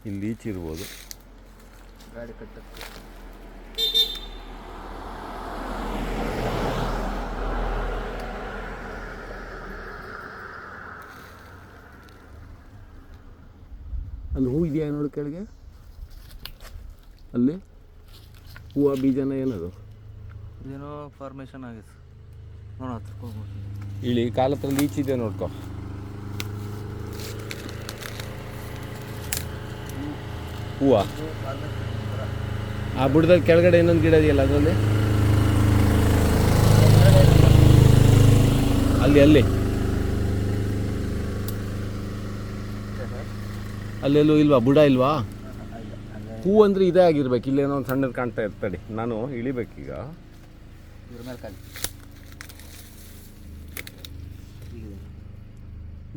ಇಲ್ಲಿ ಈಚೆ ಇರ್ಬೋದು. ಗಾಡಿ ಕಟ್ಟಕ್ಕೆ ಅಲ್ಲಿ ಹೂ ಇದೆಯಾ ನೋಡಿ ಕೆಳಗೆ, ಅಲ್ಲಿ ಹೂವು ಬೀಜನ ಏನದು ಏನೋ ಫಾರ್ಮೇಷನ್ ಆಗಿದೆ ನೋಡ ಹತ್ರ ಇಲ್ಲಿ ಕಾಲ ಹತ್ರ ಈಚಿದೆ ನೋಡ್ಕೊ. ಹೂವು ಆ ಬುಡದಲ್ಲಿ ಕೆಳಗಡೆ ಇನ್ನೊಂದು ಗಿಡ ಇದೆಯಲ್ಲ ಅದರಲ್ಲಿ, ಅಲ್ಲಿ ಅಲ್ಲಿ ಅಲ್ಲೆಲ್ಲೂ ಇಲ್ವಾ ಬುಡ ಇಲ್ವಾ? ಹೂ ಅಂದರೆ ಇದೇ ಆಗಿರ್ಬೇಕು. ಇಲ್ಲೇನೋ ಒಂದು ಸಣ್ಣದು ಕಾಣ್ತಾ ಇರ್ತಡಿ, ನಾನು ಇಳಿಬೇಕೀಗ.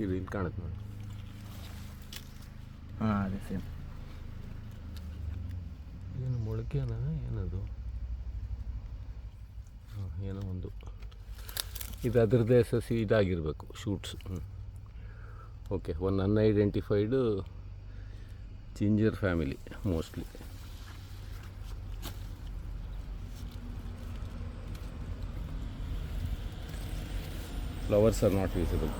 ಇಲ್ಲಿ ಕಾಣುತ್ತೆ ನೋಡಿ. ಹಾಂ ಅದೇ ಸೇಮ್. ಏನು ಮೊಳಕೆನ ಏನದು? ಹಾಂ ಏನೋ ಒಂದು ಇದು ಅದರದ್ದೇ ಸಸಿ ಇದಾಗಿರಬೇಕು, ಶೂಟ್ಸ್. ಓಕೆ, ಒಂದು unidentified ginger family mostly. Flowers are not visible.